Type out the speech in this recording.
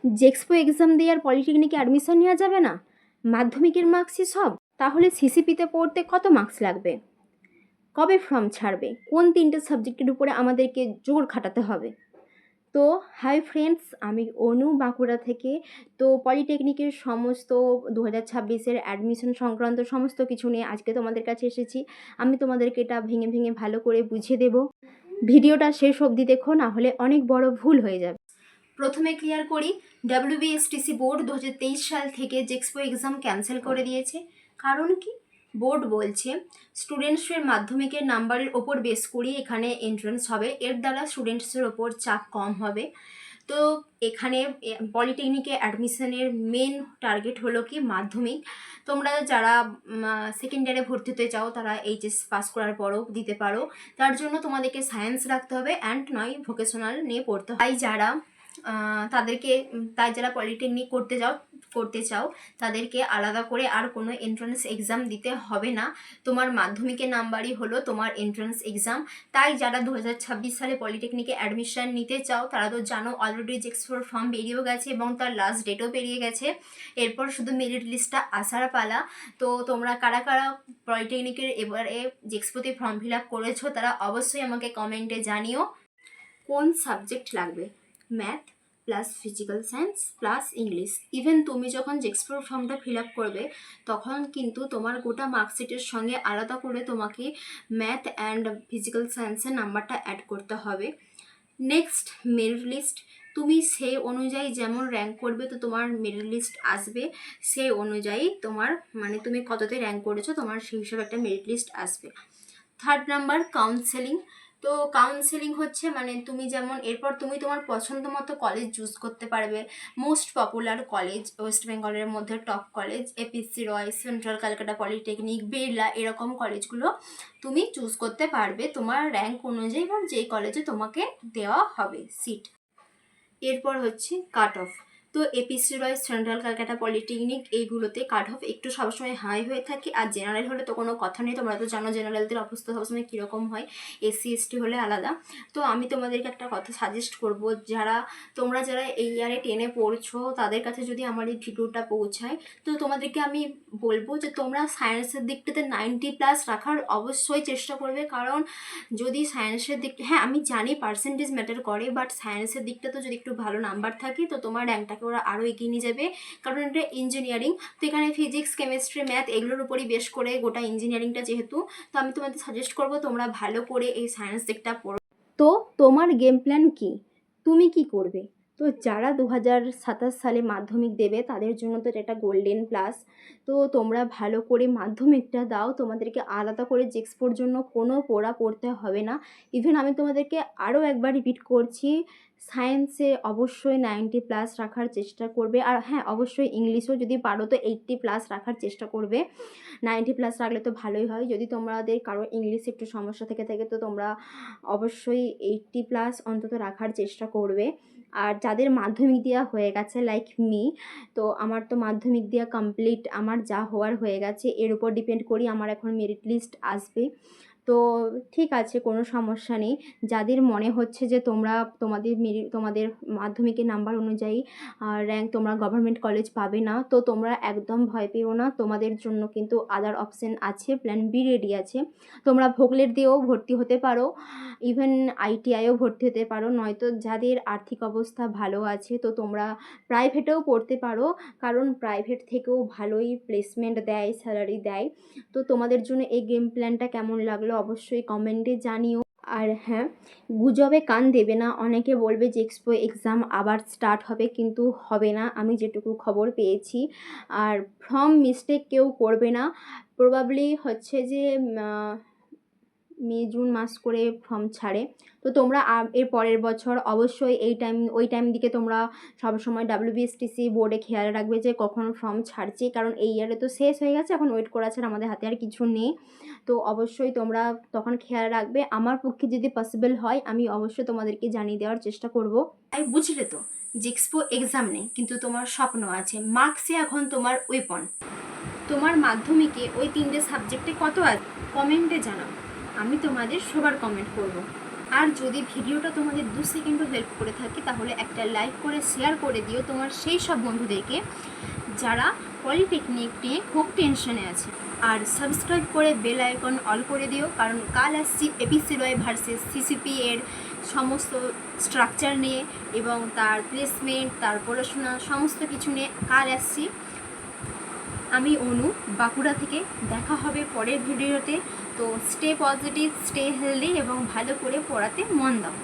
জেক্সপো exam দিয়ে আর পলিটেকনিকে admission নেওয়া যাবে না? মাধ্যমিকের মার্কসই সব? তাহলে সিসিপিতে পড়তে কত মার্কস লাগবে? কবে ফর্ম ছাড়বে? কোন 3টে সাবজেক্টের উপরে আমাদেরকে জোর খাটাতে হবে? তো হাই ফ্রেন্ডস, আমি অনু বাঁকুড়া থেকে। তো পলিটেকনিকের সমস্ত 2026-এর অ্যাডমিশন সংক্রান্ত সমস্ত কিছু নিয়ে আজকে তোমাদের কাছে এসেছি। আমি তোমাদেরকে এটা ভেঙে ভেঙে ভালো করে বুঝিয়ে দেব। ভিডিওটা শেষ অবধি দেখো, না হলে অনেক বড় ভুল হয়ে যাবে। প্রথমে ক্লিয়ার করি, WBSTC বোর্ড 2023 সাল থেকে জেক্সপো এক্সাম ক্যান্সেল করে দিয়েছে। কারণ কি? বোর্ড বলছে স্টুডেন্টসের মাধ্যমিকের নাম্বারের ওপর বেস করি এখানে এন্ট্রান্স হবে, এর দ্বারা স্টুডেন্টসের ওপর চাপ কম হবে। তো এখানে পলিটেকনিকে অ্যাডমিশনের মেন টার্গেট হলো কি মাধ্যমিক। তোমরা যারা সেকেন্ড ইয়ারে ভর্তি হতে চাও তারা এইচএস পাস করার পরও দিতে পারো। তার জন্য তোমাদেরকে সায়েন্স রাখতে হবে অ্যান্ড নয় ভোকেশনাল নিয়ে পড়তে হবে। তাই যারা পলিটেকনিক করতে চাও তাদেরকে আলাদা করে আর কোনো এন্ট্রান্স এক্সাম দিতে হবে না। তোমার মাধ্যমিকের নাম্বারই হলো তোমার এন্ট্রান্স এক্সাম। তাই যারা 2026 সালে পলিটেকনিকে অ্যাডমিশন নিতে চাও তারা তো জানো অলরেডি জেক্সপোর ফর্ম বেরিয়েও গেছে এবং তার লাস্ট ডেটও পেরিয়ে গেছে। এরপর শুধু মেরিট লিস্টটা আসার পালা। তো তোমরা কারা কারা পলিটেকনিকের এবারে জেক্সপোতে ফর্ম ফিল আপ করেছো তারা অবশ্যই আমাকে কমেন্টে জানিও। কোন সাবজেক্ট লাগবে? Math plus physical science plus English. Even তুমি যখন জেক্সপোর ফর্মটা ফিল আপ করবে তখন কিন্তু তোমার গোটা মার্কশিটের সঙ্গে আলাদা করে তোমাকে ম্যাথ অ্যান্ড ফিজিক্যাল সায়েন্সের নাম্বারটা অ্যাড করতে হবে। Next, merit list. তুমি সেই অনুযায়ী যেমন র্যাঙ্ক করবে তো তোমার মেরিট লিস্ট আসবে। সেই অনুযায়ী তোমার তুমি কততে র্যাঙ্ক করেছো তোমার সেই হিসেবে একটা মেরিট লিস্ট আসবে। Third number, counselling. তো কাউন্সেলিং হচ্ছে তুমি যেমন এরপর তুমি তোমার পছন্দ মতো কলেজ চুজ করতে পারবে। মোস্ট পপুলার কলেজ ওয়েস্ট বেঙ্গলের মধ্যে টপ কলেজ এপিসি রয়, সেন্ট্রাল ক্যালকাটা পলিটেকনিক, বিড়লা, এরকম কলেজগুলো তুমি চুজ করতে পারবে তোমার র্যাঙ্ক অনুযায়ী বা যেই কলেজে তোমাকে দেওয়া হবে সিট। এরপর হচ্ছে কাট অফ। তো এপিসি রয়, সেন্ট্রাল ক্যালকাটা পলিটেকনিক এইগুলোতে কাট অফ একটু সবসময় হাই হয়ে থাকে। আর জেনারেল হলে তো কোনো কথা নেই, তোমরা তো জানো জেনারেলদের অবস্থা সবসময় কীরকম হয়, এসসি এসটি হলে আলাদা। তো আমি তোমাদেরকে একটা কথা সাজেস্ট করব, তোমরা যারা এই ইয়ারে 10-এ পড়ছো তাদের কাছে যদি আমার এই ভিডিওটা পৌঁছায় তো তোমাদেরকে আমি বলবো যে তোমরা সায়েন্সের দিকটাতে 90+ রাখার অবশ্যই চেষ্টা করবে। কারণ যদি সায়েন্সের দিক, হ্যাঁ আমি জানি পার্সেন্টেজ ম্যাটার করে, বাট সায়েন্সের দিকটা তো যদি একটু ভালো নাম্বার থাকে তো তোমার র্যাঙ্কটাকে ওরা আরও এগিয়ে নিয়ে যাবে। কারণ এটা ইঞ্জিনিয়ারিং, তো এখানে ফিজিক্স, কেমিস্ট্রি, ম্যাথ এগুলোর উপরই বেশ করে গোটা ইঞ্জিনিয়ারিংটা যেহেতু, তো আমি তোমাদের সাজেস্ট করবো তোমরা ভালো করে এই সায়েন্স দিকটা পড়ো। তো তোমার গেম প্ল্যান কি? তুমি কি করবে? তো যারা 2027 সালে মাধ্যমিক দেবে তাদের জন্য তো এটা গোল্ডেন প্লাস। তো তোমরা ভালো করে মাধ্যমিকটা দাও, তোমাদেরকে আলাদা করে জেক্সপোর জন্য কোনো পড়তে হবে না। ইভেন আমি তোমাদেরকে আরও একবার রিপিট করছি, সায়েন্সে অবশ্যই 90+ রাখার চেষ্টা করবে। আর হ্যাঁ অবশ্যই ইংলিশও যদি পারো তো 80+ রাখার চেষ্টা করবে। 90+ রাখলে তো ভালোই হয়। যদি তোমাদের কারো ইংলিশে একটু সমস্যা থেকে থাকে তো তোমরা অবশ্যই 80+ অন্তত রাখার চেষ্টা করবে। আর যাদের মাধ্যমিক দেওয়া হয়ে গেছে লাইক মি, তো আমার তো মাধ্যমিক দেওয়া কমপ্লিট, আমার যা হওয়ার হয়ে গেছে, এর উপর ডিপেন্ড করি আমার এখন মেরিট লিস্ট আসবে। তো ঠিক আছে, কোনো সমস্যা নেই। যাদের মনে হচ্ছে যে তোমাদের মাধ্যমিকের নাম্বার অনুযায়ী র্যাঙ্ক তোমরা গভর্নমেন্ট কলেজ পাবে না, তো তোমরা একদম ভয় পেও না। তোমাদের জন্য কিন্তু আদার অপশান আছে, প্ল্যান বি রেডি আছে। তোমরা ভোগলেট দিয়েও ভর্তি হতে পারো, ইভেন আইটিআইও ভর্তি হতে পারো। নয়তো যাদের আর্থিক অবস্থা ভালো আছে তো তোমরা প্রাইভেটেও পড়তে পারো, কারণ প্রাইভেট থেকেও ভালোই প্লেসমেন্ট দেয়, স্যালারি দেয়। তো তোমাদের জন্য এই গেম প্ল্যানটা কেমন লাগলো অবশ্যই কমেন্টে জানিও। আর হ্যাঁ, গুজবে কান দেবে না। অনেকে বলবে যে এক্সপো এক্সাম আবার স্টার্ট হবে, কিন্তু হবে না আমি যেটুকু খবর পেয়েছি। আর ফর্ম মিস্টেক কেউ করবে না। প্রবাবলি হচ্ছে যে মে জুন মাস করে ফর্ম ছাড়ে। তো তোমরা এর পরের বছর অবশ্যই ওই টাইম দিকে তোমরা সবসময় WBSTC বোর্ডে খেয়াল রাখবে যে কখন ফর্ম ছাড়ছে। কারণ এই ইয়ারে তো শেষ হয়ে গেছে, এখন ওয়েট করা ছাড়া আমাদের হাতে আর কিছু নেই। তো অবশ্যই তোমরা তখন খেয়াল রাখবে। আমার পক্ষে যদি পসিবল হয় আমি অবশ্যই তোমাদেরকে জানিয়ে দেওয়ার চেষ্টা করব। তাই বুঝলে তো, জেক্সপো এক্সাম নেই কিন্তু তোমার স্বপ্ন আছে। মার্কসে এখন তোমার ওয়েপন। তোমার মাধ্যমিকে ওই 3টে সাবজেক্টে কত আছে কমেন্টে জানাও, আমি তোমাদের সবার কমেন্ট করব। আর যদি ভিডিওটা তোমাদের 2 সেকেন্ডও হেল্প করে থাকে তাহলে একটা লাইক করে শেয়ার করে দিও তোমার সেই সব বন্ধুদেরকে যারা পলিটেকনিক নিয়ে খুব টেনশনে আছে। আর সাবস্ক্রাইব করে বেল আইকন অল করে দিও, কারণ কাল আসছি এপিসিওয়াই ভার্সেস সিসিপি এর সমস্ত স্ট্রাকচার নিয়ে এবং তার প্লেসমেন্ট, তার পড়াশোনা সমস্ত কিছু নিয়ে কাল আসছি। আমি অনু, বাঁকুড়া থেকে। দেখা হবে পরের ভিডিওতে। তো স্টে পজিটিভ, স্টে হেলদি এবং ভালো করে পড়াতে মন দাও।